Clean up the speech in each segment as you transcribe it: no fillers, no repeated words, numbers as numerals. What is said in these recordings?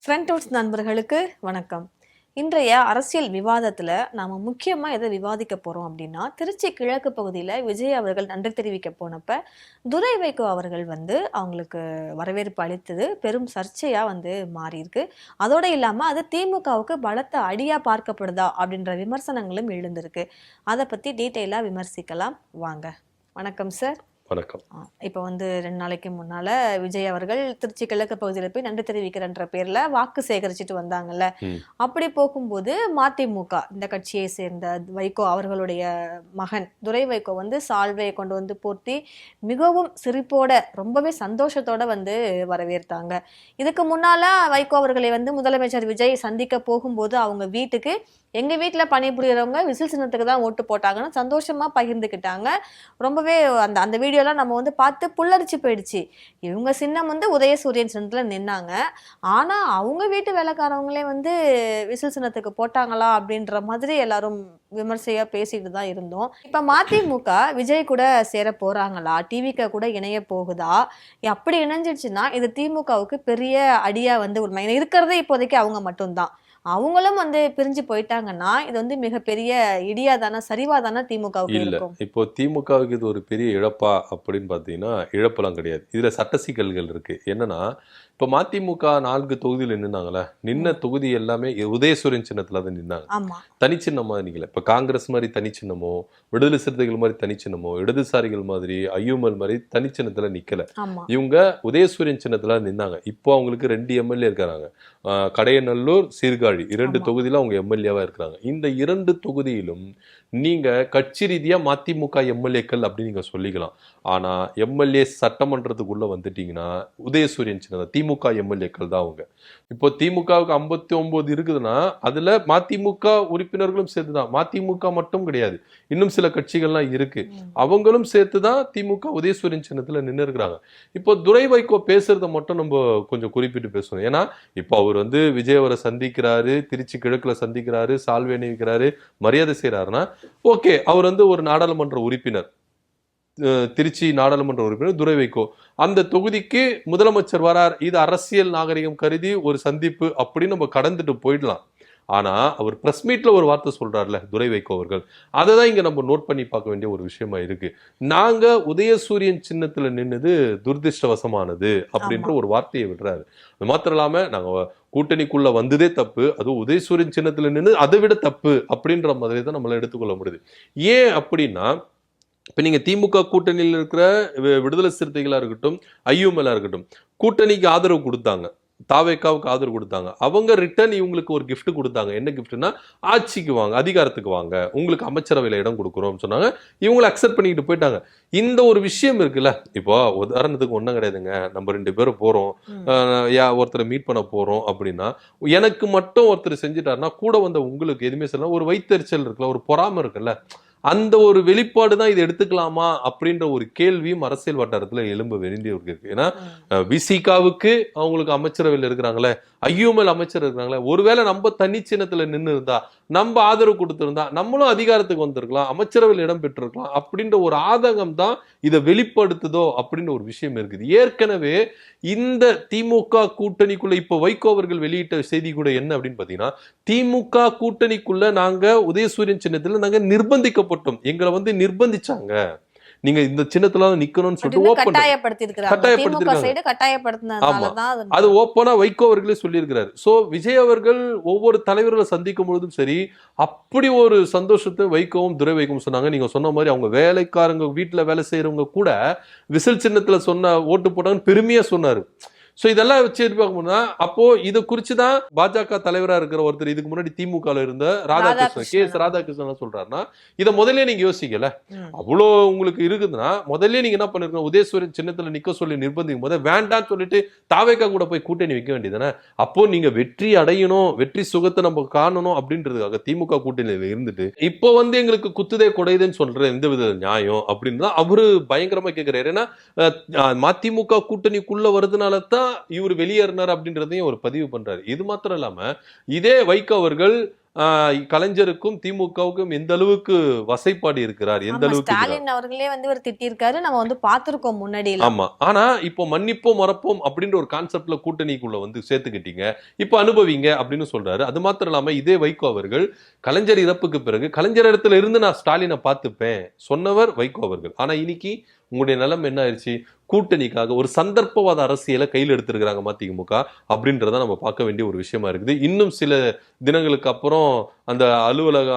Front house நண்பர்களுக்கு வணக்கம். இன்றைய அரசியல் விவாதத்துல நாம முக்கியமா எதை விவாதிக்க போறோம் அப்படின்னா, திருச்சி கிழக்கு பகுதியில விஜய் அவர்கள் நன்றி தெரிவிக்க போனப்ப துரை வைகோ அவர்கள் அவங்களுக்கு வரவேற்பு அளித்தது பெரும் சர்ச்சையா மாறியிருக்கு. அதோட இல்லாம அது திமுகவுக்கு பலத்த அடியா பார்க்கப்படுதா அப்படின்ற விமர்சனங்களும் எழுந்திருக்கு. அதை பத்தி டீட்டெயிலா விமர்சிக்கலாம் வாங்க. வணக்கம் சார். வணக்கம். இப்போ 2 நாளைக்கு முன்னால விஜய் அவர்கள் திருச்சி கிழக்கு பகுதியில் போய் நன்றி தெரிவிக்கிறன்ற பேர்ல வாக்கு சேகரிச்சுட்டு வந்தாங்கல்ல. அப்படி போகும்போது மதிமுக இந்த கட்சியை சேர்ந்த வைகோ அவர்களுடைய மகன் துரை வைகோ சால்வையை கொண்டு போர்த்தி மிகவும் சிரிப்போட ரொம்பவே சந்தோஷத்தோட வரவேற்றாங்க. இதுக்கு முன்னால வைகோ அவர்களை முதலமைச்சர் விஜய் சந்திக்க போகும்போது அவங்க வீட்டுக்கு எங்க வீட்டுல பணிபுரியறவங்க விசில் சின்னத்துக்கு தான் ஓட்டு போட்டாங்கன்னு சந்தோஷமா பகிர்ந்துக்கிட்டாங்க. ரொம்பவே அந்த வீடியோலாம் நம்ம பார்த்து புல்லரிச்சு போயிடுச்சு. இவங்க சின்னம் உதயசூரியன் சின்னத்துல நின்னாங்க. ஆனா அவங்க வீட்டு வேலைக்காரவங்களே விசில் சின்னத்துக்கு போட்டாங்களா அப்படின்ற மாதிரி எல்லாரும் விமர்சையா பேசிட்டு தான் இருந்தோம். இப்ப மதிமுக விஜய் கூட சேர போறாங்களா, டிவிக்கு கூட இணைய போகுதா? அப்படி இணைஞ்சிடுச்சுன்னா இது திமுகவுக்கு பெரிய அடியா இருக்கிறதே இப்போதைக்கு அவங்க மட்டும்தான். அவங்களும் பிரிஞ்சு போயிட்டாங்கன்னா இது மிகப்பெரிய இடியாதான சரிவாதான திமுகவுக்கு இருக்கும். இப்போ திமுகவுக்கு இது ஒரு பெரிய இழப்பா அப்படின்னு பாத்தீங்கன்னா இழப்பெல்லாம் கிடையாது. இதுல சட்ட சிக்கல்கள் இருக்கு. என்னன்னா இப்ப மதிமுக 4 தொகுதியில நின்னாங்களே, நின்ன தொகுதி எல்லாமே உதயசூரியன் சின்னத்துல தான் நின்னாங்க. தனிச்சின்னமா நிக்கல. இப்ப காங்கிரஸ் மாதிரி தனிச்சின்னமோ, விடுதலை சிறுத்தைகள் மாதிரி தனிச்சின்னமோ, இடதுசாரிகள் மாதிரி ஐயூமல் மாதிரி தனிச்சின்னத்துல நிக்கல. இவங்க உதயசூரியன் சின்னத்துல நின்னாங்க. இப்போ அவங்களுக்கு 2 எம்எல்ஏ இருக்காங்க. கடையநல்லூர், சீர்காழி 2 தொகுதியில அவங்க எம்எல்ஏவா இருக்கிறாங்க. இந்த 2 தொகுதியிலும் நீங்க கட்சி ரீதியா மதிமுக எம்எல்ஏக்கள் அப்படின்னு நீங்க சொல்லிக்கலாம். ஆனா எம்எல்ஏ சட்டமன்றத்துக்குள்ள வந்துட்டீங்கன்னா உதயசூரியன் சின்ன திமுக எம்எல்ஏக்கள் தான் அவங்க. இப்போ திமுகவுக்கு 59 இருக்குதுன்னா அதுல மதிமுக உறுப்பினர்களும் சேர்த்துதான். மதிமுக மட்டும் கிடையாது, இன்னும் சில கட்சிகள்லாம் இருக்கு. அவங்களும் சேர்த்துதான் திமுக உதயசூரியன் சின்னத்துல நின்று இருக்கிறாங்க. இப்போ துரை வைகோ பேசுறத மட்டும் நம்ம கொஞ்சம் குறிப்பிட்டு பேசணும். ஏன்னா இப்போ அவர் விஜய் அவரை சந்திக்கிறாரு, திருச்சி கிழக்குல சந்திக்கிறாரு, சால்வை அணிவிக்கிறாரு, மரியாதை செய்யறாருன்னா ஓகே. அவர் ஒரு நாடாளுமன்ற உறுப்பினர், திருச்சி நாடாளுமன்ற உறுப்பினர் துரை வைகோ. அந்த தொகுதிக்கு முதலமைச்சர் வரார், இது அரசியல் நாகரிகம் கருதி ஒரு சந்திப்பு அப்படின்னு நம்ம கடந்துட்டு போயிடலாம். ஆனா அவர் பிரஸ் மீட்ல ஒரு வார்த்தை சொல்றாருல துரை வைகோ அவர்கள், அதை தான் இங்க நம்ம நோட் பண்ணி பார்க்க வேண்டிய ஒரு விஷயமா இருக்கு. நாங்க உதயசூரியன் சின்னத்துல நின்னது துரதிருஷ்டவசமானது அப்படின்ற ஒரு வார்த்தையை விடுறாரு. அது மாத்திரம் இல்லாம நாங்க கூட்டணிக்குள்ள வந்ததே தப்பு, அதுவும் உதயசூரியன் சின்னத்துல நின்று அதை விட தப்பு அப்படின்ற மாதிரி தான் நம்மளால எடுத்துக்கொள்ள முடியுது. ஏன் அப்படின்னா இப்ப நீங்க திமுக கூட்டணியில் இருக்கிற விடுதலை சிறுத்தைகளா இருக்கட்டும், ஐயூஎம்எல்லா இருக்கட்டும், கூட்டணிக்கு ஆதரவு கொடுத்தாங்க, தாவேக்காவுக்கு ஆதரவு கொடுத்தாங்க. அவங்க ரிட்டர்ன் இவங்களுக்கு ஒரு கிஃப்ட் கொடுத்தாங்க. என்ன கிஃப்ட்னா, ஆட்சிக்கு வாங்க, அதிகாரத்துக்கு வாங்க, உங்களுக்கு அமைச்சரவையில இடம் கொடுக்குறோம் சொன்னாங்க. இவங்களை அக்செப்ட் பண்ணிக்கிட்டு போயிட்டாங்க. இந்த ஒரு விஷயம் இருக்குல்ல, இப்போ உதாரணத்துக்கு ஒன்றும் கிடையாதுங்க. நம்ம 2 பேரும் போறோம், ஒருத்தரை மீட் பண்ண போறோம் அப்படின்னா, எனக்கு மட்டும் ஒருத்தர் செஞ்சுட்டாருன்னா கூட வந்த உங்களுக்கு எதுவுமே சொல்லலாம், ஒரு வைத்தறிச்சல் இருக்குல்ல, ஒரு பொறாமை இருக்குல்ல, அந்த ஒரு வெளிப்பாடு தான் இதை எடுத்துக்கலாமா அப்படின்ற ஒரு கேள்வியும் அரசியல் வட்டாரத்துல எழும்ப வேண்டிய இருக்கு. ஏன்னா விசிகாவுக்கு அவங்களுக்கு அமைச்சரவையில் இருக்கிறாங்களே, ஐயூஎம்எல் அமைச்சர் இருக்கிறாங்களே, ஒருவேளை நம்ம தனி சின்னத்துல நின்று இருந்தா, நம்ம ஆதரவு கொடுத்திருந்தா நம்மளும் அதிகாரத்துக்கு வந்திருக்கலாம், அமைச்சரவையில் இடம் பெற்றிருக்கலாம் அப்படின்ற ஒரு ஆதங்கம் தான் இதை வெளிப்படுத்துதோ அப்படின்னு ஒரு விஷயம் இருக்குது. ஏற்கனவே இந்த திமுக கூட்டணிக்குள்ள இப்ப வைகோ அவர்கள் வெளியிட்ட செய்தி கூட என்ன அப்படின்னு பாத்தீங்கன்னா, திமுக கூட்டணிக்குள்ள நாங்க உதயசூரியன் சின்னத்துல நாங்க நிர்பந்திக்கப்பட்டோம், எங்களை நிர்பந்திச்சாங்க, நீங்க இந்த சின்னத்துல நிக்கணும்னு சொல்லிட்டு அது ஓப்பனா வைகோ அவர்களே சொல்லியிருக்கிறாரு. சோ விஜய் அவர்கள் ஒவ்வொரு தலைவர்களை சந்திக்கும் பொழுதும் சரி, அப்படி ஒரு சந்தோஷத்தை வைகவும் துரை வைக்கவும் சொன்னாங்க. நீங்க சொன்ன மாதிரி அவங்க வேலைக்காரங்க வீட்டுல வேலை செய்யறவங்க கூட விசில் சின்னத்துல சொன்ன ஓட்டு போட்டாங்கன்னு பெருமையா சொன்னாரு. சோ இதெல்லாம் வச்சு பார்க்கணும்னா, அப்போ இதை குறிச்சுதான் பாஜக தலைவரா இருக்கிற ஒருத்தர் இதுக்கு முன்னாடி திமுக இருந்த ராதாகிருஷ்ணன், கே.எஸ். ராதாகிருஷ்ணன் சொல்றாருன்னா, இதை முதல்ல நீங்க யோசிக்கல. அவ்வளோ உங்களுக்கு இருக்குதுன்னா முதல்ல நீங்க என்ன பண்ணிருக்கோம், உதயசூரியன் சின்னத்துல நிக்க சொல்லி நிர்பந்திக்கும் போது வேண்டாம்னு சொல்லிட்டு தாவேக்கா கூட போய் கூட்டணி வைக்க வேண்டியதானே. அப்போ நீங்க வெற்றி அடையணும், வெற்றி சுகத்தை நம்ம காணணும் அப்படின்றதுக்காக திமுக கூட்டணியில இருந்துட்டு இப்போ எங்களுக்கு குத்துதே கொடையுதுன்னு சொல்ற எந்த வித நியாயம் அப்படின்னு தான் அவரு பயங்கரமா கேட்கிறாரு. ஏன்னா மதிமுக கூட்டணிக்குள்ள வருதுனால தான் தான் இவர் வெளியேறினார் அப்படின்றதையும் ஒரு பதிவு பண்றாரு. இது மாத்திரம் இல்லாம இதே வைகோ அவர்கள் கலைஞருக்கும் திமுகவுக்கும் எந்த அளவுக்கு வசைப்பாடி இருக்கிறார், எந்த அளவுக்கு ஸ்டாலின் அவர்களே வந்து இவர் திட்டிருக்காரு, நம்ம வந்து பாத்திருக்கோம் முன்னாடி. ஆமா. ஆனா இப்போ மன்னிப்போம் மறப்போம் அப்படின்ற ஒரு கான்செப்ட்ல கூட்டணிக்குள்ள வந்து சேர்த்துக்கிட்டீங்க, இப்ப அனுபவிங்க அப்படின்னு சொல்றாரு. அது மாத்திரம் இல்லாம இதே வைகோ அவர்கள் கலைஞர் இறப்புக்கு பிறகு கலைஞர் இடத்துல இருந்து நான் ஸ்டாலினை பார்த்துப்பேன் சொன்னவர் வைகோ அவர்கள். ஆனா இன்னைக்கு உங்களுடைய நிலைமை என்ன ஆயிடுச்சு? கூட்டணிக்காக ஒரு சந்தர்ப்பவாத அரசியலை கையில் எடுத்திருக்கிறாங்க மதிமுக அப்படின்றத நம்ம பார்க்க வேண்டிய ஒரு விஷயமா இருக்குது. இன்னும் சில தினங்களுக்கு அப்புறம் அந்த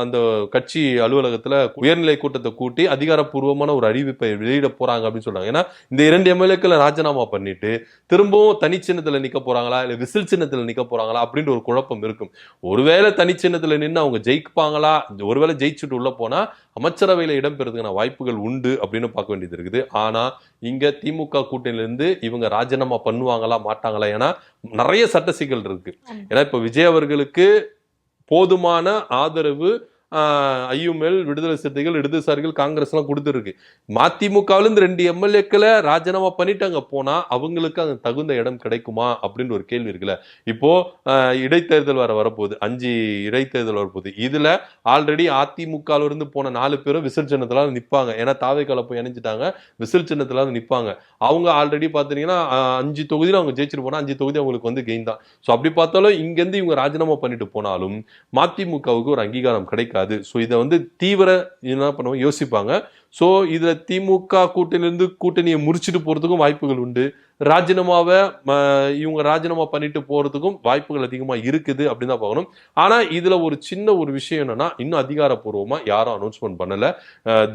அந்த கட்சி அலுவலகத்துல உயர்நிலை கூட்டத்தை கூட்டி அதிகாரப்பூர்வமான ஒரு அறிவிப்பை வெளியிட போறாங்க அப்படின்னு சொல்றாங்க. ஏன்னா இந்த 2 எம்எல்ஏக்களை ராஜினாமா பண்ணிட்டு திரும்பவும் தனிச்சின்னத்துல நிக்க போறாங்களா இல்ல விசில் சின்னத்துல நிக்க போறாங்களா அப்படின்ற ஒரு குழப்பம் இருக்கும். ஒருவேளை தனிச்சின்னத்துல நின்று அவங்க ஜெயிப்பாங்களா, ஒருவேளை ஜெயிச்சுட்டு உள்ள போனா அமைச்சரவையில இடம்பெறதுக்கான வாய்ப்புகள் உண்டு அப்படின்னு பார்க்க வேண்டியது இருக்குது. ஆனா இங்க திமுக கூட்டணியிலிருந்து இவங்க ராஜினாமா பண்ணுவாங்களா மாட்டாங்களா? ஏன்னா நிறைய சட்ட சிக்கல் இருக்கு. ஏன்னா இப்ப விஜய் அவர்களுக்கு போதுமான ஆதரவு ஐயுமெல், விடுதலை சிறுத்தைகள், இடதுசாரிகள், காங்கிரஸ் எல்லாம் கொடுத்துருக்கு. மதிமுகவுல இருந்து 2 எம்எல்ஏக்களை ராஜினாமா பண்ணிட்டாங்க போனா அவங்களுக்கு அங்க தகுந்த இடம் கிடைக்குமா அப்படின்னு ஒரு கேள்வி இருக்குல்ல. இப்போ இடைத்தேர்தல் வரப்போகுது, 5 இடைத்தேர்தல் வரப்போகுது. இதுல ஆல்ரெடி அதிமுகல இருந்து போன 4 பேரும் விசில் சின்னத்துல நிப்பாங்க. ஏன்னா தாவேக்கால போய் இணைஞ்சிட்டாங்க, விசில் சின்னத்துல நிப்பாங்க. அவங்க ஆல்ரெடி பாத்தீங்கன்னா 5 தொகுதியில அவங்க ஜெயிச்சுட்டு போனா 5 தொகுதி அவங்களுக்கு வந்து கெயின் தான். சோ அப்படி பார்த்தாலும் இங்க இருந்து இவங்க ராஜினாமா பண்ணிட்டு போனாலும் மதிமுகவுக்கு ஒரு அங்கீகாரம் கிடைக்காது. சோ இதை வந்து தீவிர என்ன பண்ணுவாங்க யோசிப்பாங்க. சோ இதுல திமுக கூட்டணியிலிருந்து கூட்டணியை முறிச்சிட்டு போறதுக்கும் வாய்ப்புகள் உண்டு. ராஜினாமாவை இவங்க ராஜினாமா பண்ணிட்டு போறதுக்கும் வாய்ப்புகள் அதிகமா இருக்குது அப்படின்னு தான் பார்க்கணும். ஆனா இதுல ஒரு சின்ன ஒரு விஷயம் என்னன்னா, இன்னும் அதிகாரப்பூர்வமா யாரும் அனௌன்ஸ்மெண்ட் பண்ணல.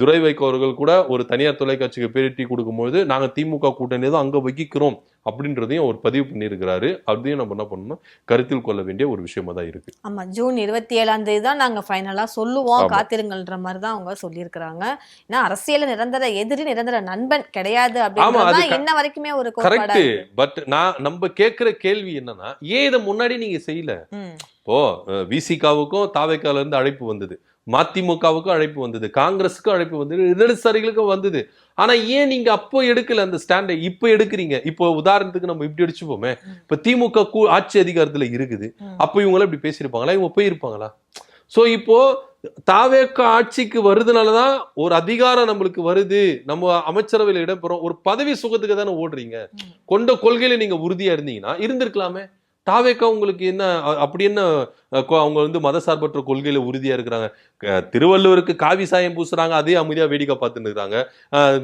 துரை வைகோ அவர்கள் கூட ஒரு தனியார் தொலைக்காட்சிக்கு பேட்டி கொடுக்கும்போது நாங்க திமுக கூட்டணி தான் அங்க வகிக்கிறோம் அப்படின்றதையும் ஒரு பதிவு பண்ணியிருக்கிறாரு. அதையும் நம்ம என்ன பண்ணணும், கருத்தில் கொள்ள வேண்டிய ஒரு விஷயமா தான் இருக்கு. ஆமா, ஜூன் 27ஆம் தேதி தான் நாங்க ஃபைனலா சொல்லுவோம், காத்திருங்கள்ன்ற மாதிரி தான் அவங்க சொல்லியிருக்கிறாங்க. ஏன்னா அரசியல நிரந்தர எதிரி நிரந்தர நண்பன் கிடையாது அப்படின்றத இன்ன வரைக்குமே ஒரு கரெக்ட். பட் நம்ம கேட்கிற கேள்வி என்னன்னா, ஏன் இதை முன்னாடி நீங்க செய்யல? இப்போ விசிகாவுக்கும் தாவேக்கால இருந்து அழைப்பு வந்தது, மதிமுகவுக்கும் அழைப்பு வந்தது, காங்கிரஸுக்கும் அழைப்பு வந்தது, இடதுசாரிகளுக்கும் வந்தது. ஆனா ஏன் நீங்க அப்போ எடுக்கல அந்த ஸ்டாண்டை? இப்ப எடுக்கிறீங்க. இப்போ உதாரணத்துக்கு நம்ம இப்படி அடிச்சுப்போமே, இப்ப திமுக ஆட்சி அதிகாரத்துல இருக்குது, அப்ப இவங்க இப்படி பேசியிருப்பாங்களா? இவங்க போயிருப்பாங்களா? சோ இப்போ தாவேக ஆட்சிக்கு வருதுனாலதான் ஒரு அதிகாரம் நம்மளுக்கு வருது, நம்ம அமைச்சரவையில் இடம்பெறும், ஒரு பதவி சுகத்துக்கு தானே ஓடுறீங்க. கொண்ட கொள்கையில நீங்க உறுதியா இருந்தீங்கன்னா இருந்திருக்கலாமே. தாவேக்கா உங்களுக்கு என்ன அப்படி என்ன அவங்க வந்து மதசார்பற்ற கொள்கையில உறுதியா இருக்கிறாங்க? திருவள்ளுவருக்கு காவி சாயம் பூசுறாங்க, அதே அமைதியா வேடிக்கை பார்த்துட்டு இருக்காங்க.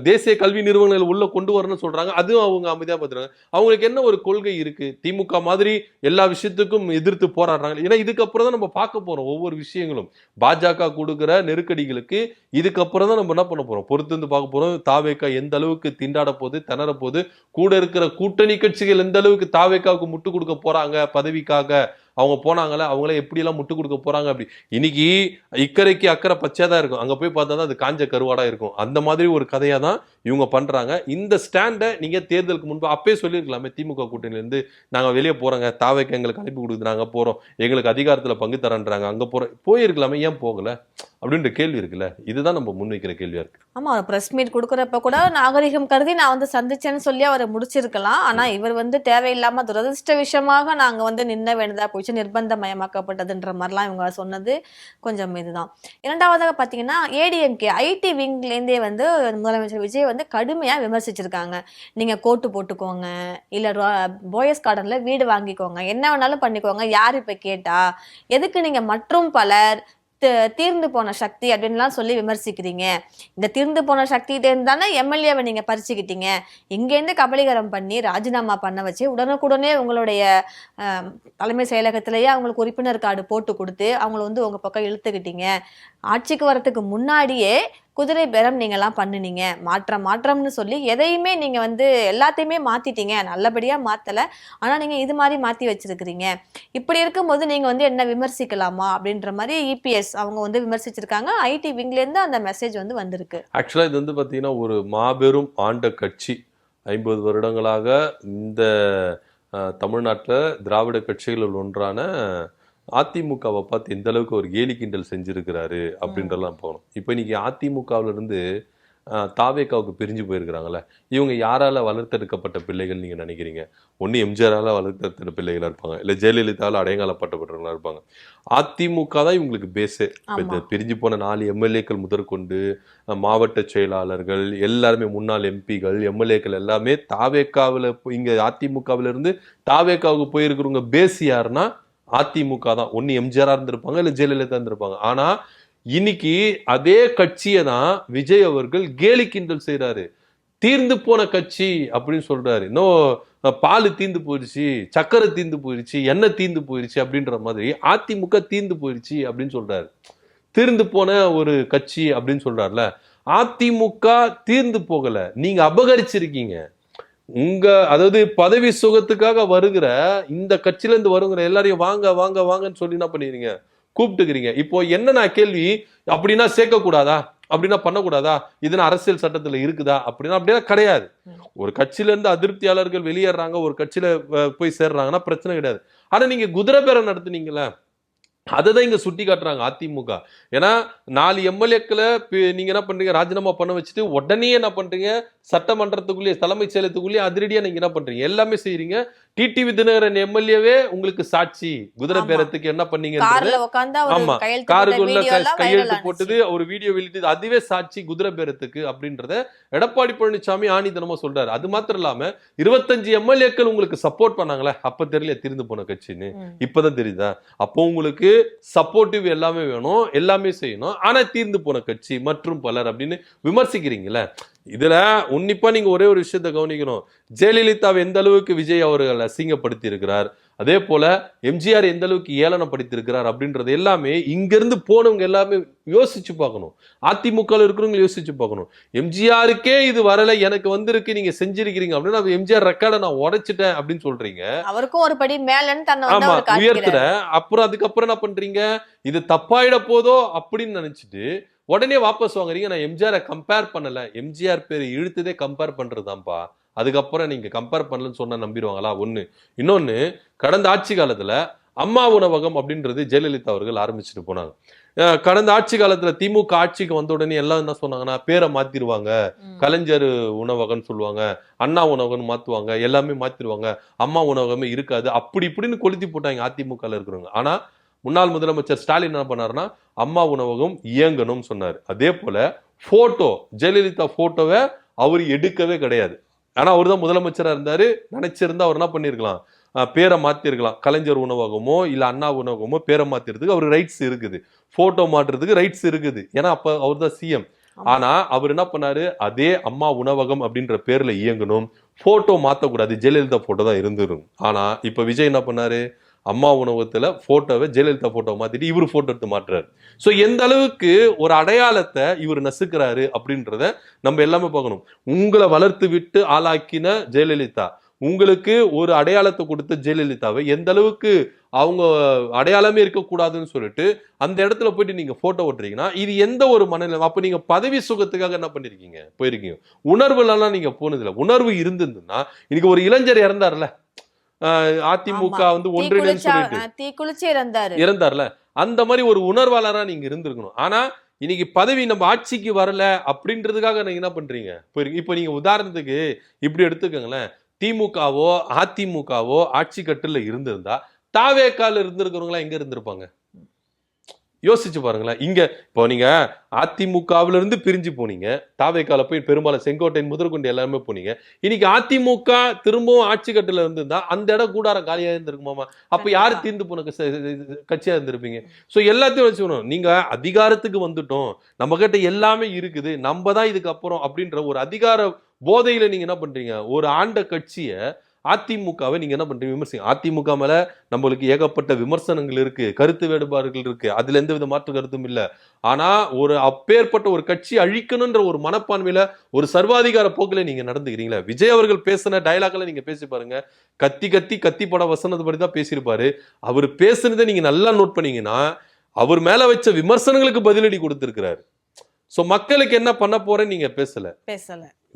தேசிய கல்வி நிறுவனங்கள் உள்ள கொண்டு வரணும்னு சொல்றாங்க, அதுவும் அவங்க அமைதியா பார்த்துறாங்க. அவங்களுக்கு என்ன ஒரு கொள்கை இருக்கு? திமுக மாதிரி எல்லா விஷயத்துக்கும் எதிர்த்து போராடுறாங்க. ஏன்னா இதுக்கப்புறம் தான் நம்ம பார்க்க போறோம் ஒவ்வொரு விஷயங்களும். பாஜக கொடுக்கிற நெருக்கடிகளுக்கு இதுக்கப்புறம் தான் நம்ம என்ன பண்ண போறோம், பொறுத்து வந்து பார்க்க போறோம். தாவேக்கா எந்த அளவுக்கு திண்டாட போகுது, திணற போகுது, கூட இருக்கிற கூட்டணி கட்சிகள் எந்த அளவுக்கு தாவேக்காவுக்கு முட்டு கொடுக்க போறாங்க பதவிக்காக. அவங்க போனாங்களே, அவங்களே எப்படி எல்லாம் முட்டு கொடுக்க போறாங்க. அப்படி இன்னைக்கு இக்கரைக்கு அக்கறை பச்சையா இருக்கும், அங்க போய் பார்த்தா தான் அது காஞ்ச கருவாடா இருக்கும். அந்த மாதிரி ஒரு கதையா தான் இவங்க பண்றாங்க. இந்த ஸ்டாண்டை நீங்க தேர்தலுக்கு முன்பு அப்பயே சொல்லியிருக்கலாமே, திமுக கூட்டணியில இருந்து நாங்க வெளியே போறோங்க, தாவேக்கு எங்களுக்கு அனுப்பி கொடுக்குறாங்க, போறோம், எங்களுக்கு அதிகாரத்துல பங்கு தரன்றாங்க, அங்க போயிருக்கலாமே, ஏன் போகல அப்படின்ற கேள்வி இருக்குல்ல. இதுதான் நம்ம முன்வைக்கிற கேள்வியா இருக்கு. ஆமா, பிரஸ் மீட் கொடுக்கறப்ப கூட நாகரிகம் கருதி நான் வந்து சந்திச்சேன்னு சொல்லி அவரை முடிச்சிருக்கலாம். ஆனா இவர் வந்து தேவையில்லாம துரதிருஷ்ட விஷயமாக நாங்க வந்து நின்ன வேண்டியதா போச்சு, நிர்பந்தமயமாக்கப்பட்டதுன்ற மாதிரிலாம் இவங்க சொன்னது கொஞ்சம் இதுதான். இரண்டாவதாக பாத்தீங்கன்னா, ஏடிஎம்கே ஐடி விங்லேருந்தே வந்து முதலமைச்சர் விஜய் வந்து கடுமையா விமர்சிச்சிருக்காங்க. நீங்க கோட்டு போட்டுக்கோங்க, இல்ல போயஸ் கார்டன்ல வீடு வாங்கிக்கோங்க, என்ன வேணாலும் பண்ணிக்கோங்க, யார் இப்ப கேட்டா, எதுக்கு நீங்க மற்றும் பலர் தீர்ந்து போன சக்தி அப்படின்லாம் சொல்லி விமர்சிக்கிறீங்க? இந்த தீர்ந்து போன சக்திகிட்ட இருந்தானே எம்எல்ஏவை நீங்க பறிச்சுக்கிட்டீங்க, இங்கேருந்து கபலீகரம் பண்ணி ராஜினாமா பண்ண வச்சு உடனுக்குடனே உங்களுடைய தலைமை செயலகத்திலேயே அவங்களுக்கு உறுப்பினர் கார்டு போட்டு கொடுத்து அவங்கள வந்து உங்க பக்கம் இழுத்துக்கிட்டீங்க. ஆட்சிக்கு வரத்துக்கு முன்னாடியே குதிரை பேரம் நீங்கெல்லாம் பண்ணுனீங்க, மாற்றம்னு சொல்லி எதையுமே நீங்க வந்து எல்லாத்தையுமே மாத்திட்டீங்க, நல்லபடியா மாத்தல, ஆனா நீங்க இது மாதிரி மாத்தி வச்சிருக்கிறீங்க. இப்படி இருக்கும்போது நீங்க வந்து என்ன விமர்சிக்கலாமா அப்படின்ற மாதிரி இபிஎஸ் அவங்க வந்து விமர்சிச்சிருக்காங்க. ஐடி விங்ல இருந்து அந்த மெசேஜ் வந்து வந்திருக்கு. ஆக்சுவலா இது வந்து பாத்தீங்கன்னா ஒரு மாபெரும் ஆண்ட கட்சி 50 வருடங்களாக இந்த தமிழ்நாட்டில் திராவிட கட்சிகளில் ஒன்றான அதிமுகவை பார்த்து எந்த அளவுக்கு ஒரு கேலி கிண்டல் செஞ்சிருக்கிறாரு அப்படின்றலாம் போகணும். இப்போ இன்னைக்கு அதிமுகவுல இருந்து தாவேக்காவுக்கு பிரிஞ்சு போயிருக்கிறாங்கல்ல, இவங்க யாரால வளர்த்தெடுக்கப்பட்ட பிள்ளைகள் நீங்க நினைக்கிறீங்க? ஒண்ணு எம்ஜிஆரால வளர்த்தெடுத்த பிள்ளைகளா இருப்பாங்க, இல்ல ஜெயலலிதாவால அடையாளப்பட்டவர்களா இருப்பாங்க. அதிமுக தான் இவங்களுக்கு பேஸே. ஆமா. பிரிஞ்சு போன 4 எம்எல்ஏக்கள் முதற்கொண்டு மாவட்ட செயலாளர்கள் எல்லாருமே, முன்னாள் எம்பிகள் எம்எல்ஏக்கள் எல்லாமே தாவேக்காவில இங்க அதிமுகவில இருந்து தாவேக்காவுக்கு போயிருக்கிறவங்க பேஸ் யாருன்னா அதிமுக தான். ஒன்னு எம்ஜிஆரா இருந்திருப்பாங்க, இல்ல ஜெயலலிதா இருந்திருப்பாங்க. ஆனா இன்னைக்கு அதே கட்சியை தான் விஜய் அவர்கள் கேலி கிண்டல் செய்யறாரு. தீர்ந்து போன கட்சி அப்படின்னு சொல்றாரு. இன்னும் பால் தீந்து போயிருச்சு, சக்கரை தீந்து போயிருச்சு, எண்ணெய் தீந்து போயிருச்சு அப்படின்ற மாதிரி அதிமுக தீந்து போயிருச்சு அப்படின்னு சொல்றாரு. தீர்ந்து போன ஒரு கட்சி அப்படின்னு சொல்றாருல, அதிமுக தீர்ந்து போகல, நீங்க அபகரிச்சிருக்கீங்க. அதாவது பதவி சுகத்துக்காக வருகிற இந்த கட்சியில இருந்து வருகிற எல்லாரையும் வாங்க வாங்க வாங்கன்னு சொல்லி என்ன பண்ணிடுறீங்க, கூப்பிட்டுக்கிறீங்க. இப்போ என்ன நான் கேள்வி, அப்படின்னா சேர்க்க கூடாதா, அப்படின்னா பண்ணக்கூடாதா, இதுன்னு அரசியல் சட்டத்துல இருக்குதா அப்படின்னா அப்படின்னா கிடையாது. ஒரு கட்சியில இருந்து அதிருப்தியாளர்கள் வெளியேறாங்க, ஒரு கட்சியில போய் சேர்றாங்கன்னா பிரச்சனை கிடையாது. ஆனா நீங்க குதிரை பேரம் நடத்துனீங்களா, அதை இங்க சுட்டி காட்டுறாங்க அதிமுக. ஏன்னா 4 எம்எல்ஏக்களை நீங்க என்ன பண்றீங்க, ராஜினாமா பண்ண வச்சுட்டு உடனே என்ன பண்றீங்க, சட்டமன்றத்துக்குள்ளேயே தலைமைச் செயலத்துக்குள்ளேயே அதிரடியா நீங்க என்ன பண்றீங்க, எல்லாமே செய்யறீங்க. டிடிவி தினகரன் எம்எல்ஏவே உங்களுக்கு சாட்சி, குதிரை பேரத்துக்கு என்ன பண்ணீங்கன்றது. ஆமா, காருக்குள்ள கையெழுத்து போட்டது, ஒரு வீடியோ வெளியிட்டது, அதுவே சாட்சி குதிரை பேரத்துக்கு அப்படின்றத எடப்பாடி பழனிசாமி ஆணித்தனமா சொல்றாரு. அது மாத்திரம் இல்லாம 25 எம்எல்ஏக்கள் உங்களுக்கு சப்போர்ட் பண்ணாங்களே, அப்ப தெரியல தீர்ந்து போன கட்சின்னு, இப்பதான் தெரியுதா? அப்போ உங்களுக்கு சப்போர்ட்டிவ் எல்லாமே வேணும், எல்லாமே செய்யணும். ஆனா தீர்ந்து போன கட்சி மற்றும் பலர் அப்படின்னு விமர்சிக்கிறீங்களே. இதுல உன்னிப்பா நீங்க ஒரே ஒரு விஷயத்தை கவனிக்கணும். ஜெயலலிதாவை எந்த அளவுக்கு விஜய் அவர்கள் அசிங்கப்படுத்தி இருக்கிறார், அதே போல எம்ஜிஆர் எந்த அளவுக்கு ஏளனப்படுத்தி இருக்கிறார் அப்படின்றது எல்லாமே இங்க இருந்து போனவங்க எல்லாமே யோசிச்சு பார்க்கணும். அதிமுக இருக்கிறவங்க யோசிச்சு பார்க்கணும். எம்ஜிஆருக்கே இது வரல, எனக்கு வந்திருக்கு, நீங்க செஞ்சிருக்கீங்க அப்படின்னா எம்ஜிஆர் ரெக்கார்டை நான் உடைச்சிட்டேன் அப்படின்னு சொல்றீங்க. அவருக்கும் ஒரு படி மேலன்னு தன்னை வந்து ஆமா, அவர் காட்டிக்கிறார். உயர்த்துற. அப்புறம் அதுக்கப்புறம் என்ன பண்றீங்க, இது தப்பாயிட போதோ அப்படின்னு நினைச்சிட்டு உடனே வாபஸ் வாங்குறீங்க. நான் எம்ஜிஆரை கம்பேர் பண்ணல, எம்ஜிஆர் பேரு இழுத்ததே கம்பேர் பண்றதுதான்ப்பா, அதுக்கப்புறம் நீங்க கம்பேர் பண்ணலன்னு சொன்னா நம்பிடுவாங்களா? ஒண்ணு. இன்னொன்னு, கடந்த ஆட்சி காலத்துல அம்மா உணவகம் அப்படின்றது ஜெயலலிதா அவர்கள் ஆரம்பிச்சுட்டு போனாங்க. கடந்த ஆட்சி காலத்துல திமுக ஆட்சிக்கு வந்த உடனே எல்லாம் என்ன சொன்னாங்கன்னா, பேரை மாத்திருவாங்க, கலைஞர் உணவகம்னு சொல்லுவாங்க, அண்ணா உணவகம் மாத்துவாங்க, எல்லாமே மாத்திருவாங்க, அம்மா உணவகமே இருக்காது, அப்படி இப்படின்னு கொளுத்தி போட்டாங்க அதிமுக இருக்கிறவங்க. ஆனா முன்னாள் முதலமைச்சர் ஸ்டாலின் என்ன பண்ணாருன்னா, அம்மா உணவகம் இயங்கணும்னு சொன்னார். அதே போல போட்டோ, ஜெயலலிதா போட்டோவை அவர் எடுக்கவே கிடையாது. ஆனா அவர் தான் முதலமைச்சரா இருந்தாரு. நினைச்சிருந்தா அவர் என்ன பண்ணிருக்கலாம், பேரை மாத்திருக்கலாம், கலைஞர் உணவகமோ இல்ல அண்ணா உணவகமோ பேரை மாத்திரதுக்கு அவருக்கு ரைட்ஸ் இருக்குது, போட்டோ மாற்றுறதுக்கு ரைட்ஸ் இருக்குது. ஏன்னா அப்ப அவர் தான் சிஎம். ஆனா அவர் என்ன பண்ணாரு, அதே அம்மா உணவகம் அப்படின்ற பேர்ல இயங்கணும், போட்டோ மாத்தக்கூடாது, ஜெயலலிதா போட்டோ தான் இருந்துரும். ஆனா இப்ப விஜய் என்ன பண்ணாரு, அம்மா உணவகத்துல போட்டோவை ஜெயலலிதா போட்டோ மாத்திட்டு இவரு போட்டோ எடுத்து மாட்டுறாரு. சோ எந்த அளவுக்கு ஒரு அடையாளத்தை இவர் நசுக்கிறாரு அப்படின்றத நம்ம எல்லாமே பார்க்கணும். உங்களை வளர்த்து விட்டு ஆளாக்கின ஜெயலலிதா, உங்களுக்கு ஒரு அடையாளத்தை கொடுத்த ஜெயலலிதாவை எந்த அளவுக்கு அவங்க அடையாளமே இருக்கக்கூடாதுன்னு சொல்லிட்டு அந்த இடத்துல போயிட்டு நீங்க போட்டோ ஓட்டுறீங்கன்னா இது எந்த ஒரு மனநிலை? அப்ப நீங்க பதவி சுகத்துக்காக என்ன பண்ணிருக்கீங்க, போயிருக்கீங்க. உணர்வுலாம் நீங்க போனதில்லை. உணர்வு இருந்திருந்ததுன்னா இன்னைக்கு ஒரு இளைஞர் இறந்தார்ல, அதிமுக வந்து ஒன்றிணைன்னு சொல்லிட்டு இறந்தார்ல, அந்த மாதிரி ஒரு உணர்வாளரா நீங்க இருந்திருக்கணும். ஆனா இன்னைக்கு பதவி நம்ம ஆட்சிக்கு வரல அப்படின்றதுக்காக நீங்க என்ன பண்றீங்க, இப்ப நீங்க உதாரணத்துக்கு இப்படி எடுத்துக்கோங்களேன், திமுகவோ அதிமுகவோ ஆட்சி கட்டுல இருந்திருந்தா தாவேக்கால இருந்திருக்கிறவங்களா எங்க இருந்திருப்பாங்க? யோசிச்சு பாருங்களேன். இங்க இப்போ நீங்க அதிமுகவில இருந்து பிரிஞ்சு போனீங்க, தாவேக்கால போய் பெரும்பாலும் செங்கோட்டையன் முதற்கொண்டு எல்லாருமே போனீங்க. இன்னைக்கு அதிமுக திரும்பவும் ஆட்சி கட்டுல இருந்திருந்தா அந்த இடம் கூடாரம் காலியா இருந்திருக்குமாமா? அப்ப யாரு தீர்ந்து போன கட்சியா இருந்திருப்பீங்க? சோ எல்லாத்தையும் வச்சுக்கணும். நீங்க அதிகாரத்துக்கு வந்துட்டோம், நம்ம கிட்ட எல்லாமே இருக்குது, நம்ம தான் இதுக்கு அப்புறம் அப்படின்ற ஒரு அதிகார போதையில நீங்க என்ன பண்றீங்க, ஒரு ஆண்ட கட்சியை அதிமுகவை நீங்க என்ன பண்றீங்க, விமர்சிங்க. அதிமுக மேல நம்மளுக்கு ஏகப்பட்ட விமர்சனங்கள் இருக்கு, கருத்து வேறுபாடுகள் இருக்கு, அதுல எந்த வித மாற்று கருத்தும் இல்ல. ஆனா ஒரு அப்பேற்பட்ட ஒரு கட்சி அழிக்கணும்ன்ற ஒரு மனப்பான்மையில ஒரு சர்வாதிகார போக்குல நீங்க நடந்துக்கிறீங்களா? விஜய் அவர்கள் பேசின டயலாக்ல நீங்க பேசி பாருங்க, கத்தி கத்தி கத்தி பட வசனது படி தான் பேசியிருப்பாரு. அவர் பேசுனதை நீங்க நல்லா நோட் பண்ணீங்கன்னா அவர் மேல வச்ச விமர்சனங்களுக்கு பதிலடி கொடுத்திருக்கிறாரு. சோ மக்களுக்கு என்ன பண்ண போறேன்னு நீங்க பேசல.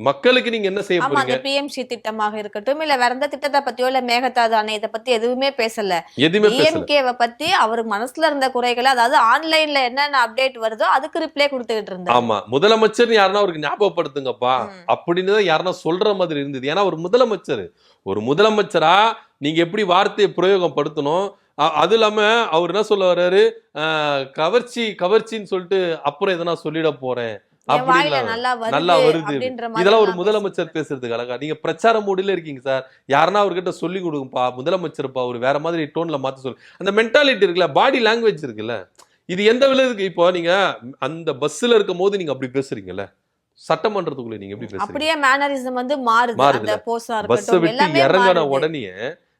மக்களுக்கு நீங்க என்ன செய்ய ஆமா, போறீங்க? அந்த பிஎம்சி திட்டமாக இருக்கட்டும், இல்ல வேற எந்த திட்டத்தை பத்தியோ, இல்ல மேகதாது அணை இதை பத்தி எதுவுமே பேசல. எதுவுமே பேசல. டிஎம்கேவை பத்தி அவர் மனசுல இருந்த குறைகளை, அதாவது ஆன்லைன்ல என்னென்ன அப்டேட் வருதோ அதுக்கு ரிப்ளை கொடுத்துக்கிட்டு இருந்தாரு. ஆமா, முதலமைச்சர் யாருன்னா அவருக்கு ஞாபகப்படுத்துங்கப்பா ம். அப்படின்னு தான் யாருன்னா சொல்ற மாதிரி இருந்தது. ஏன்னா ஒரு முதலமைச்சர், ஒரு முதலமைச்சரா நீங்க எப்படி வார்த்தையை பிரயோகம் படுத்தணும், அது இல்லாம அவர் என்ன சொல்ல வர்றாரு, கவர்ச்சி கவர்ச்சின்னு சொல்லிட்டு அப்புறம் எதனா சொல்லிட போறேன் என் வாயில அப்படிங்களா? நல்லா நல்லா வருது வருது. அப்படின்ற மாதிரி இதெல்லாம் ஒரு எல்லாம் முதலமைச்சர் பேசுறாரு. பேசுறதுக்கு அழகா? நீங்க பிரச்சார மூடில இருக்கீங்க சார். யாருன்னா அவர்கிட்ட சொல்லி கொடுங்கப்பா, முதலமைச்சர்ப்பா, ஒரு வேற மாதிரி டோன்ல மாத்த சொல்லு. அந்த மென்டாலிட்டி இருக்குல்ல, பாடி லாங்குவேஜ் இருக்குல்ல, இது எந்த விதத்துக்கு? இப்போ நீங்க அந்த பஸ்ல இருக்கும் போது நீங்க அப்படி பேசுறீங்கல்ல, சட்டமன்றத்துக்குள்ள நீங்க எப்படி பேசுறீங்க? அப்படியே மேனரிசம் வந்து மாறுது. அந்த மாறுதுல. போஸா பஸ்ஸை இருக்கட்டும், விட்டு எல்லாமே இறங்கின மாறுது. உடனே,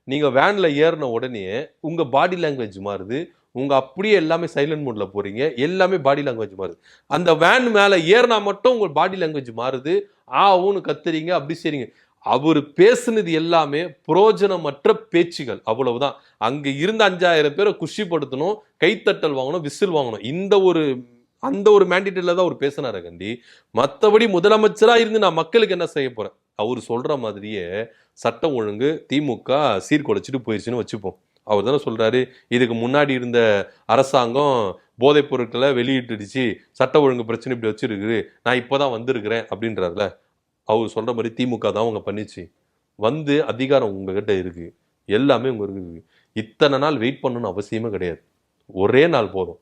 நீங்க வேன்ல ஏறின உடனே உங்க பாடி லாங்குவேஜ் மாறுது. உங்க அப்படியே எல்லாமே சைலண்ட் மோட்ல போறீங்க. எல்லாமே பாடி லாங்குவேஜ் மாறுது. அந்த வேன் மேல ஏறினா மட்டும் உங்க பாடி லாங்குவேஜ் மாறுது. ஊன்னு கத்துறீங்க, அப்படி செய்றீங்க. அவரு பேசுனது எல்லாமே புரோஜனமற்ற பேச்சுகள், அவ்வளவுதான். அங்க இருந்த 5000 பேரை குஷிப்படுத்தணும், கைத்தட்டல் வாங்கணும், விசில் வாங்கணும். அந்த ஒரு மேண்டிட்டரில தான் அவர் பேசினாரு கண்டி. மற்றபடி முதலமைச்சரா இருந்து நான் மக்களுக்கு என்ன செய்ய போறேன்? அவர் சொல்ற மாதிரியே சட்டம் ஒழுங்கு திமுக சீர்குலைச்சிட்டு போயிடுச்சுன்னு வச்சுப்போம். அவர் தானே சொல்றாரு, இதுக்கு முன்னாடி இருந்த அரசாங்கம் போதைப் பொருட்களை வெளியிட்டுடுச்சு, சட்ட ஒழுங்கு பிரச்சனை இப்படி வச்சிருக்குது, நான் இப்போதான் வந்திருக்கிறேன் அப்படின்றாருல. அவர் சொல்ற மாதிரி திமுக தான் அவங்க பண்ணிச்சு. வந்து அதிகாரம் உங்ககிட்ட இருக்கு, எல்லாமே உங்க இருக்கு. இத்தனை நாள் வெயிட் பண்ணணும்னு அவசியமே கிடையாது. ஒரே நாள் போதும்.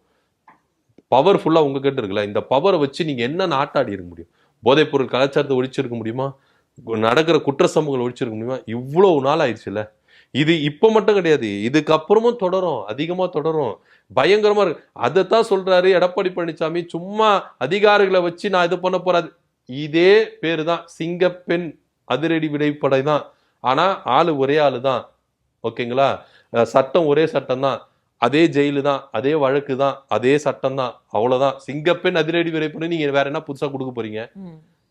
பவர்ஃபுல்லா உங்ககிட்ட இருக்குல்ல, இந்த பவரை வச்சு நீங்க என்ன நாட்டாடி இருக்க முடியும்? போதைப் பொருள் கலாச்சாரத்தை ஒழிச்சிருக்க முடியுமா? நடக்கிற குற்ற சம்பவங்களை ஒழிச்சிருக்க முடியுமா? இவ்வளவு நாள் ஆயிடுச்சுல்ல. இது இப்ப மட்டும் கிடையாது, இதுக்கப்புறமும் தொடரும், அதிகமா தொடரும், பயங்கரமா இருக்கு. அதைத்தான் சொல்றாரு எடப்பாடி பழனிசாமி. சும்மா அதிகாரிகளை வச்சு நான் இது பண்ண போறாது. இதே பேரு தான், சிங்கப்பெண் அதிரடி விடைப்படை தான். ஆனா ஆளு ஒரே ஆளு தான். ஓகேங்களா? சட்டம் ஒரே சட்டம் தான், அதே ஜெயிலு தான், அதே வழக்கு தான், அதே சட்டம் தான், அவ்வளவுதான். சிங்கப்பெண் அதிரடி விடைப்படை நீங்க வேற என்ன புதுசா கொடுக்க போறீங்க?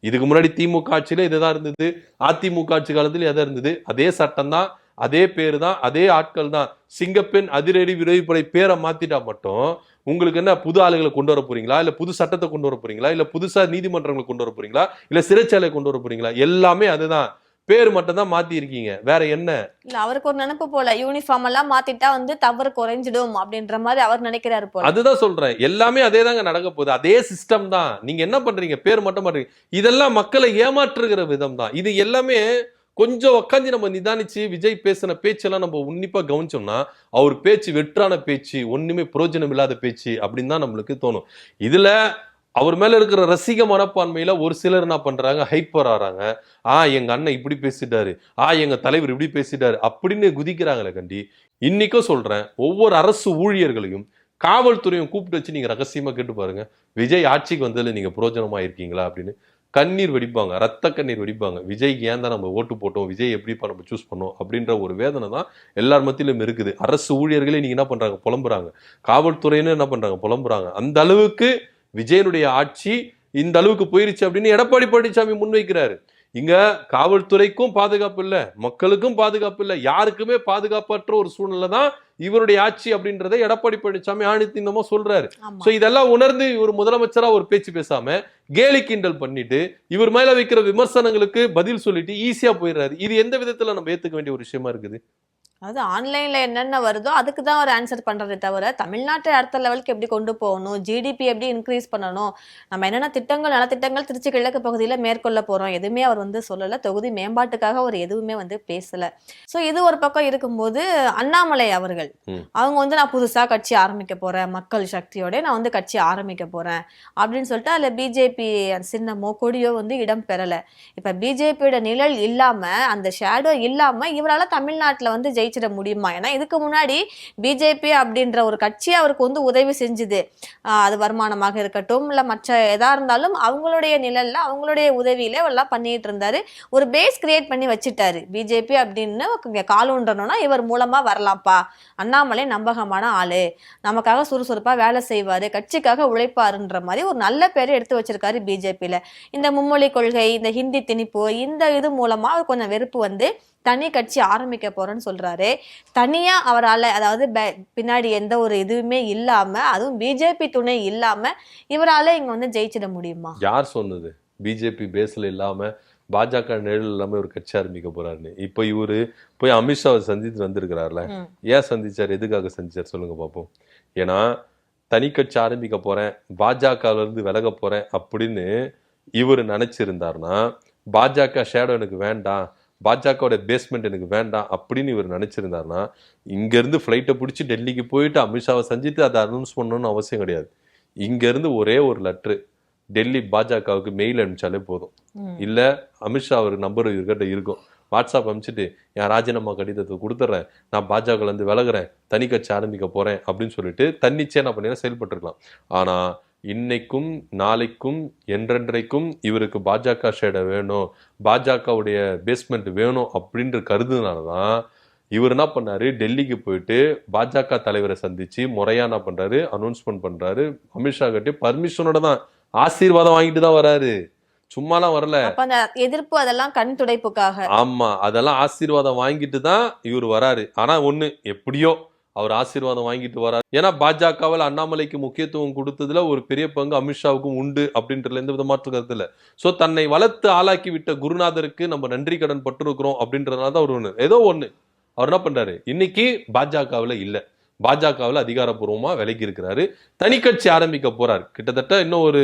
இதுக்கு முன்னாடி திமுக ஆட்சியில இதுதான் இருந்தது, அதிமுக ஆட்சி காலத்துல எதா இருந்தது? அதே சட்டம் தான், அதே பேரு தான், அதே ஆட்கள் தான். சிங்கப்பெண் அதிரடி விரைவுப்படை பேரை மாத்திட்டா மட்டும் உங்களுக்கு என்ன புது ஆளுகளை கொண்டு வர போறீங்களா, இல்ல புது சட்டத்தை கொண்டு வர போறீங்களா, இல்ல புதுசா நீதிமன்றங்களை கொண்டு வர போறீங்களா, இல்ல சிறைச்சாலை கொண்டு வர போறீங்களா? எல்லாமே அதுதான், பேர் மட்டும் தான் மாத்தி இருக்கீங்க, வேற என்ன? இல்ல அவருக்கு ஒரு நினைப்பு போல, யூனிஃபார்ம் எல்லாம் மாத்திட்டா வந்து தவறு குறைஞ்சிடும் அப்படின்ற மாதிரி அவர் நினைக்கிறாரு போல. அதுதான் சொல்றேன், எல்லாமே அதே தாங்க நடக்க போகுது, அதே சிஸ்டம் தான். நீங்க என்ன பண்றீங்க? பேர் மட்டும் பண்றீங்க. இதெல்லாம் மக்களை ஏமாற்றுகிற விதம் தான். இது எல்லாமே கொஞ்சம் உட்காந்து நம்ம நிதானிச்சு விஜய் பேசின பேச்செல்லாம் நம்ம உன்னிப்பா கவனிச்சோம்னா, அவர் பேச்சு வெற்றான பேச்சு, ஒண்ணுமே பிரயோஜனம் இல்லாத பேச்சு அப்படின்னு தான் நம்மளுக்கு தோணும். இதுல அவர் மேல இருக்கிற ரசிக மனப்பான்மையில ஒரு சிலர் என்ன பண்றாங்க, ஹைப்பர் ஆறாங்க. எங்க அண்ணன் இப்படி பேசிட்டாரு, எங்க தலைவர் இப்படி பேசிட்டாரு அப்படின்னு குதிக்கிறாங்களே கண்டி. இன்னைக்கும் சொல்றேன், ஒவ்வொரு அரசு ஊழியர்களையும் காவல்துறையும் கூப்பிட்டு வச்சு நீங்க ரகசியமா கேட்டு பாருங்க, விஜய் ஆட்சிக்கு வந்ததுல நீங்க பிரயோஜனமா இருக்கீங்களா அப்படின்னு. கண்ணீர் வெடிப்பாங்க, ரத்த கண்ணீர் வெடிப்பாங்க. விஜய்க்கு ஏன் தான் நம்ம ஓட்டு போட்டோம், விஜய் எப்படிப்பா நம்ம சூஸ் பண்ணோம் அப்படின்ற ஒரு வேதனை தான் எல்லார் மத்தியிலும் இருக்குது. அரசு ஊழியர்களே நீங்க என்ன பண்றாங்க, புலம்புறாங்க. காவல்துறையினர் என்ன பண்றாங்க, புலம்புறாங்க. அந்த அளவுக்கு விஜயனுடைய ஆட்சி இந்த அளவுக்கு போயிருச்சு அப்படின்னு எடப்பாடி பழனிசாமி முன்வைக்கிறாரு. இங்க காவல்துறைக்கும் பாதுகாப்பு இல்ல, மக்களுக்கும் பாதுகாப்பு இல்ல, யாருக்குமே பாதுகாப்பற்ற ஒரு சூழ்நிலை தான் இவருடைய ஆட்சி அப்படின்றத எடப்பாடி பழனிசாமி ஆணித்தீனமா சொல்றாரு. சோ இதெல்லாம் உணர்ந்து இவர் முதலமைச்சரா ஒரு பேச்சு பேசாம கேலி கிண்டல் பண்ணிட்டு இவர் மேல வைக்கிற விமர்சனங்களுக்கு பதில் சொல்லிட்டு ஈஸியா போயிடுறாரு. இது எந்த விதத்துல நம்ம ஏத்துக்க வேண்டிய ஒரு விஷயமா இருக்குது? அது ஆன்லைன்ல என்னென்ன வருதோ அதுக்கு தான் ஒரு ஆன்சர் பண்றதே தவிர, தமிழ்நாட்டை அடுத்த லெவலுக்கு எப்படி கொண்டு போகணும், ஜிடிபி எப்படி இன்க்ரீஸ் பண்ணணும், நம்ம என்னென்ன திட்டங்கள் நலத்திட்டங்கள் திருச்சி கிழக்கு பகுதியில் மேற்கொள்ள போறோம், எதுவுமே அவர் வந்து சொல்லலை. தொகுதி மேம்பாட்டுக்காக அவர் எதுவுமே வந்து பேசல. ஸோ இது ஒரு பக்கம் இருக்கும்போது, அண்ணாமலை அவர்கள் அவங்க வந்து நான் புதுசா கட்சி ஆரம்பிக்க போறேன், மக்கள் சக்தியோட நான் வந்து கட்சி ஆரம்பிக்க போறேன் அப்படின்னு சொல்லிட்டு அதில் பிஜேபி சின்னமோ கொடியோ வந்து இடம் பெறலை. இப்போ பிஜேபியோட நிழல் இல்லாம, அந்த ஷேடோ இல்லாம இவரால் தமிழ்நாட்டில் வந்து ஜெயிச்சிட முடியுமா? ஏன்னா இதுக்கு முன்னாடி பிஜேபி அப்படின்ற ஒரு கட்சி அவருக்கு வந்து உதவி செஞ்சுது. அது வருமானமாக இருக்கட்டும், இல்ல மற்ற எதா இருந்தாலும் அவங்களுடைய நிழல்ல அவங்களுடைய உதவியில எல்லாம் பண்ணிட்டு இருந்தாரு. ஒரு பேஸ் கிரியேட் பண்ணி வச்சுட்டாரு. பிஜேபி அப்படின்னு காலூன்றணும்னா இவர் மூலமா வரலாம்ப்பா, அண்ணாமலை நம்பகமான ஆளு, நமக்காக சுறுசுறுப்பா வேலை செய்வாரு, கட்சிக்காக உழைப்பாருன்ற மாதிரி ஒரு நல்ல பேரை எடுத்து வச்சிருக்காரு பிஜேபியில. இந்த மும்மொழி கொள்கை, இந்த ஹிந்தி திணிப்பு, இந்த இது மூலமா அவர் கொஞ்சம் வெறுப்பு வந்து தனி கட்சி ஆரம்பிக்க போறேன்னு சொல்றாரு. தனியா அவரால், அதாவது பின்னாடி எந்த ஒரு இதுவுமே இல்லாம, அதுவும் பிஜேபி துணை இல்லாம இவரால இங்க வந்து ஜெயிச்சிட முடியுமா? யார் சொன்னது? பிஜேபி பேஸ்ல இல்லாம பாஜக நிழல் இல்லாம ஒரு கட்சி ஆரம்பிக்க போறாருன்னு. இப்போ இவரு போய் அமித்ஷாவை சந்தித்து வந்திருக்கிறாருல, ஏன் சந்திச்சார், எதுக்காக சந்திச்சார் சொல்லுங்க பார்ப்போம். ஏன்னா தனி கட்சி ஆரம்பிக்க போறேன், பாஜகல இருந்து விலக போறேன் அப்படின்னு இவர் நினைச்சிருந்தாருன்னா, பாஜக ஷேடோ எனக்கு வேண்டாம், பாஜகவோட பேஸ்மெண்ட் எனக்கு வேண்டாம் அப்படின்னு இவர் நினைச்சிருந்தாருன்னா, இங்க இருந்து ஃபிளைட்டை பிடிச்சி டெல்லிக்கு போயிட்டு அமித்ஷாவை சந்தித்து அதை அனௌன்ஸ் பண்ணணும்னு அவசியம் கிடையாது. இங்க இருந்து ஒரே ஒரு லெட்ரு டெல்லி பாஜகவுக்கு மெயில் அனுப்பிச்சாலே போதும். இல்ல அமித்ஷா அவருக்கு நம்பர் இவர்கிட்ட இருக்கும், வாட்ஸ்அப் அனுப்பிச்சிட்டு என் ராஜினாமா கடிதத்தை கொடுத்துட்றேன், நான் பாஜகல இருந்து விலகுறேன், தனி கட்சி ஆரம்பிக்க போறேன் அப்படின்னு சொல்லிட்டு தன்னிச்சையா என்ன பண்ணினா செயல்பட்டுருக்கலாம். ஆனா இன்னைக்கும் நாளைக்கும் என்றென்றைக்கும் இவருக்கு பாஜக ஷேடை வேணும், பாஜகவுடைய பேஸ்மெண்ட் வேணும் அப்படின்ற கருதுனாலதான் இவர் என்ன பண்ணாரு, டெல்லிக்கு போயிட்டு பாஜக தலைவரை சந்திச்சு முறையா என்ன பண்றாரு, அனௌன்ஸ்மெண்ட் பண்றாரு. அமித்ஷா கிட்ட பர்மிஷனோட தான், ஆசீர்வாதம் வாங்கிட்டு தான் வராரு, சும்மாலாம் வரல. அந்த எதிர்ப்பு அதெல்லாம் கண் துடைப்புக்காக. ஆமா, அதெல்லாம் ஆசீர்வாதம் வாங்கிட்டு தான் இவர் வராரு. ஆனா ஒண்ணு, எப்படியோ அவர் ஆசீர்வாதம் வாங்கிட்டு வராரு. ஏன்னா பாஜகவில் அண்ணாமலைக்கு முக்கியத்துவம் கொடுத்ததுல ஒரு பெரிய பங்கு அமித்ஷாவுக்கும் உண்டு அப்படின்றதுல எந்த வித மாற்று கருத்து இல்லை. ஸோ தன்னை வளர்த்து ஆளாக்கி விட்ட குருநாதருக்கு நம்ம நன்றி கடன் பட்டிருக்கிறோம் அப்படின்றதுனால தான் ஒரு ஒண்ணு ஏதோ ஒண்ணு அவர் என்ன பண்றாரு, இன்னைக்கு பாஜகவில் இல்லை, பாஜகவில் அதிகாரப்பூர்வமா விலகி இருக்கிறாரு, தனி கட்சி ஆரம்பிக்க போறாரு. கிட்டத்தட்ட இன்னும் ஒரு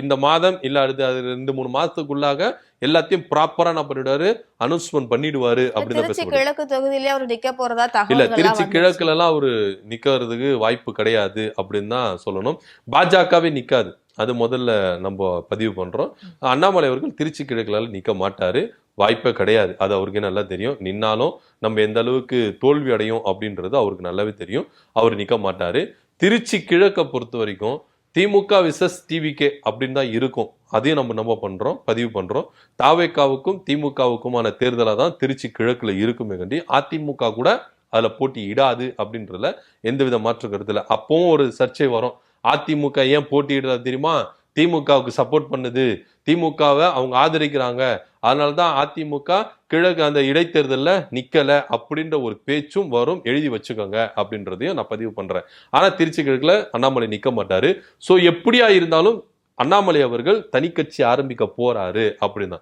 இந்த மாதம் இல்ல அடுத்து 2-3 மாசத்துக்குள்ளாக எல்லாத்தையும் ப்ராப்பரா என்ன பண்ணிடுவாரு, அனௌன்ஸ்மெண்ட் பண்ணிடுவாரு அப்படின்னு திருச்சி கிழக்கு தொகுதியிலே அவர் நிக்க போறதா இல்ல. தகவல் திருச்சி கிழக்குல எல்லாம் அவரு நிக்கிறதுக்கு வாய்ப்பு கிடையாது அப்படின்னு தான் சொல்லணும். பாஜகவே நிக்காது, அது முதல்ல நம்ம பதிவு பண்றோம். அண்ணாமலை அவர்கள் திருச்சி கிழக்குல நிக்க மாட்டாரு, வாய்ப்பே கிடையாது, அது அவருக்கு நல்லா தெரியும். நின்னாலும் நம்ம எந்த அளவுக்கு தோல்வி அடையும் அப்படின்றது அவருக்கு நல்லாவே தெரியும். அவர் நிக்க மாட்டாரு. திருச்சி கிழக்கை பொறுத்த வரைக்கும் திமுக விசஸ் டிவிகே அப்படின்னு தான் இருக்கும். அதையும் நம்ம பண்றோம், பதிவு பண்றோம். தாவேகாவுக்கும் திமுகவுக்குமான தேர்தலா தான் திருச்சி கிழக்குல இருக்குமே கண்டி அதிமுக கூட அதுல போட்டி இடாது அப்படின்றதுல எந்தவித மாற்று கருத்து இல்லை. அப்பவும் ஒரு சர்ச்சை வரும், அதிமுக ஏன் போட்டியிடுறது தெரியுமா, திமுகவுக்கு சப்போர்ட் பண்ணுது, திமுகவை அவங்க ஆதரிக்கிறாங்க, அதனாலதான் அதிமுக கிழக்கு அந்த இடைத்தேர்தல்ல நிக்கல அப்படின்ற ஒரு பேச்சும் வரும், எழுதி வச்சுக்கோங்க அப்படின்றதையும் நான் பதிவு பண்றேன். ஆனா திருச்சி கிழக்குல அண்ணாமலை நிக்க மாட்டாரு. சோ எப்படியா இருந்தாலும் அண்ணாமலை அவர்கள் தனி கட்சி ஆரம்பிக்க போறாரு அப்படின்னா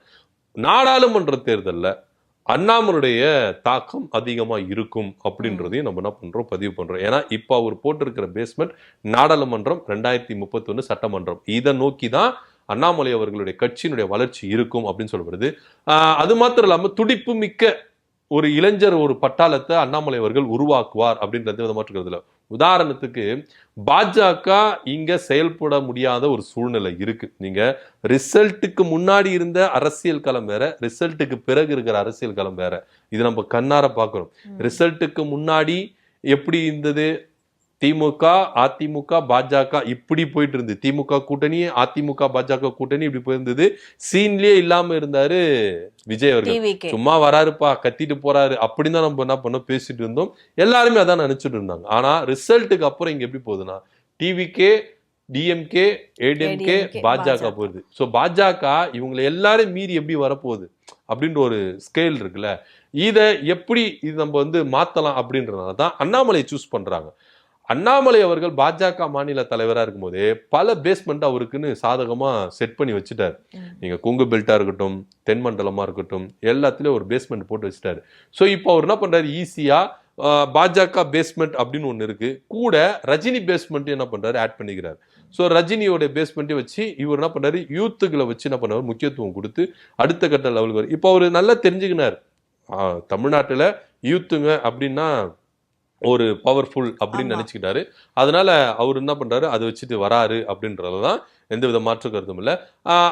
நாடாளுமன்ற தேர்தல்ல அண்ணாமலுடைய தாக்கம் அதிகமா இருக்கும் அப்படின்றதையும் நம்ம என்ன பண்றோம், பதிவு பண்றோம். ஏன்னா இப்ப அவர் போட்டிருக்கிற பேஸ்மெண்ட் நாடாளுமன்றம், 2031 சட்டமன்றம், இதை நோக்கி தான் அண்ணாமலை அவர்களுடைய கட்சியினுடைய வளர்ச்சி இருக்கும் அப்படின்னு சொல்லப்படுது. அது மாத்திரம் இல்லாம துடிப்பு மிக்க ஒரு இளைஞர் ஒரு பட்டாளத்தை அண்ணாமலை அவர்கள் உருவாக்குவார் அப்படின்றது மாற்றுக்கிறது இல்லை. உதாரணத்துக்கு பாஜக இங்க செயல்பட முடியாத ஒரு சூழ்நிலை இருக்கு. நீங்க ரிசல்ட்டுக்கு முன்னாடி இருந்த அரசியல் களம் வேற, ரிசல்ட்டுக்கு பிறகு இருக்கிற அரசியல் களம் வேற. இது நம்ம கண்ணார பாக்குறோம். ரிசல்ட்டுக்கு முன்னாடி எப்படி இருந்தது, திமுக அதிமுக பாஜக இப்படி போயிட்டு இருந்து, திமுக கூட்டணி அதிமுக பாஜக கூட்டணி இப்படி போயிருந்தது. சீன்லயே இல்லாம இருந்தாரு விஜய் அவர்கள், சும்மா வராருப்பா கத்திட்டு போறாரு அப்படின்னு தான் நம்ம என்ன பண்ணோம் பேசிட்டு இருந்தோம். எல்லாருமே அதான் நினைச்சிட்டு இருந்தாங்க. ஆனா ரிசல்ட்டுக்கு அப்புறம் இங்க எப்படி போகுதுன்னா டிவிகே டிஎம்கே ஏடிஎம்கே பாஜக போகுது. ஸோ பாஜக இவங்களை எல்லாரும் மீறி எப்படி வரப்போகுது அப்படின்ற ஒரு ஸ்கேல் இருக்குல்ல, இதை எப்படி இது நம்ம மாத்தலாம் அப்படின்றதுனால தான் அண்ணாமலை சூஸ் பண்றாங்க. அண்ணாமலை அவர்கள் பாஜக மாநில தலைவரா இருக்கும் போதே பல பேஸ்மெண்ட் அவருக்குன்னு சாதகமா செட் பண்ணி வச்சுட்டாரு. நீங்க கொங்கு பெல்ட்டா இருக்கட்டும், தென்மண்டலமா இருக்கட்டும், எல்லாத்துலயும் ஒரு பேஸ்மெண்ட் போட்டு வச்சுட்டாரு. ஸோ இப்போ அவர் என்ன பண்றாரு, ஈஸியா பாஜக பேஸ்மெண்ட் அப்படின்னு ஒண்ணு இருக்கு, கூட ரஜினி பேஸ்மெண்ட் என்ன பண்றாரு ஆட் பண்ணிக்கிறாரு. ஸோ ரஜினியோட பேஸ்மெண்ட்டை வச்சு இவர் என்ன பண்றாரு, யூத்துக்களை வச்சு என்ன பண்ணாரு, முக்கியத்துவம் கொடுத்து அடுத்த கட்ட லெவலுக்கு வரும். இப்போ அவரு நல்லா தெரிஞ்சுக்கினார், தமிழ்நாட்டுல யூத்துங்க அப்படின்னா ஒரு பவர்ஃபுல் அப்படின்னு நினைச்சுக்கிட்டாரு. அதனால அவர் என்ன பண்றாரு, அதை வச்சுட்டு வராரு அப்படின்றதுதான் எந்தவித மாற்று கருத்தும் இல்லை.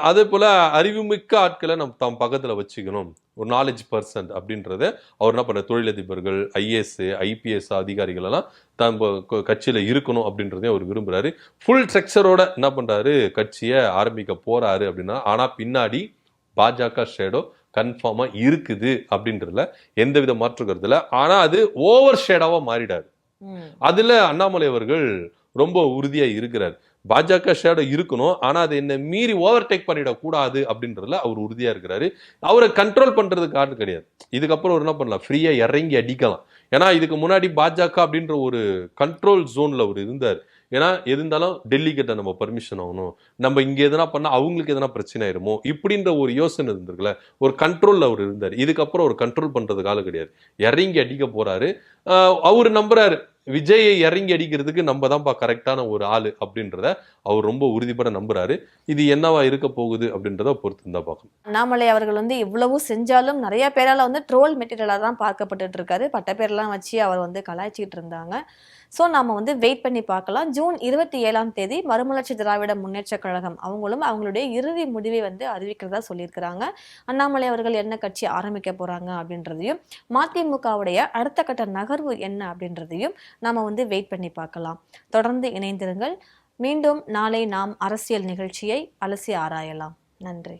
அதே போல அறிவுமிக்க ஆட்களை நம்ம தம் பக்கத்துல வச்சுக்கணும், ஒரு நாலேஜ் பர்சன் அப்படின்றத அவர் என்ன பண்ற, தொழிலதிபர்கள், ஐஏஎஸ் ஐபிஎஸ் அதிகாரிகள் எல்லாம் தம் கட்சியில இருக்கணும் அப்படின்றதையும் அவர் விரும்புறாரு. ஃபுல் ஸ்ட்ரக்சரோட என்ன பண்றாரு, கட்சியை ஆரம்பிக்க போறாரு அப்படின்னா. ஆனா பின்னாடி பாஜக ஷேடோ கன்ஃபார்மா இருக்குது அப்படின்றதுல எந்தவித மாற்று கருத்து இல்லை. ஆனா அது ஓவர் ஷேடாவா மாறிடாது. அதுல அண்ணாமலை அவர்கள் ரொம்ப உறுதியா இருக்கிறார். பாஜக ஷேடோ இருக்கணும், ஆனா அதை என்ன மீறி ஓவர்டேக் பண்ணிடக்கூடாது அப்படின்றதுல அவர் உறுதியா இருக்கிறாரு. அவரை கண்ட்ரோல் பண்றதுக்கு ஆள் கிடையாது. இதுக்கப்புறம் அவர் என்ன பண்ணலாம், ஃப்ரீயா இறங்கி அடிக்கலாம். ஏன்னா இதுக்கு முன்னாடி பாஜக அப்படின்ற ஒரு கண்ட்ரோல் ஜோன்ல அவர் இருந்தார். ஏன்னா எது இருந்தாலும் டெல்லி கிட்ட நம்ம பர்மிஷன் ஆகணும், நம்ம இங்க எதனா பண்ணா அவங்களுக்கு எதனா பிரச்சனை ஆயிருமோ இப்படின்ற ஒரு யோசனை இருந்திருக்குல்ல. ஒரு கண்ட்ரோல்ல அவர் இருந்தார். இதுக்கப்புறம் ஒரு கண்ட்ரோல் பண்றதுக்கு ஆளு கிடையாது. இறங்கி அடிக்க போறாரு. அவரு நம்புறாரு, விஜயை இறங்கி அடிக்கிறதுக்கு நம்ம தான்ப்பா கரெக்டான ஒரு ஆளு அப்படின்றத அவர் ரொம்ப உறுதிப்பட நம்புறாரு. இது என்னவா இருக்க போகுது அப்படின்றத பொறுத்து தான் பார்க்கணும். அண்ணாமலை அவர்கள் வந்து இவ்வளவு செஞ்சாலும் நிறைய பேரால வந்து ட்ரோல் மெட்டீரியலா தான் பார்க்கப்பட்டுட்டு இருக்காரு. பட்ட பேர்லாம் வச்சு அவர் வந்து கலாய்ச்சிட்டு இருந்தாங்க. ஸோ நாம வந்து வெயிட் பண்ணி பார்க்கலாம். ஜூன் 27ஆம் தேதி மறுமலர்ச்சி திராவிட முன்னேற்ற கழகம் அவங்களும் அவங்களுடைய இறுதி முடிவை வந்து அறிவிக்கிறதா சொல்லியிருக்கிறாங்க. அண்ணாமலை அவர்கள் என்ன கட்சி ஆரம்பிக்க போறாங்க அப்படின்றதையும், மதிமுகவுடைய அடுத்த கட்ட நகர்வு என்ன அப்படின்றதையும் நாம வந்து வெயிட் பண்ணி பார்க்கலாம். தொடர்ந்து இணைந்திருங்கள். மீண்டும் நாளை நாம் அரசியல் நிகழ்ச்சியை அலசி ஆராயலாம். நன்றி.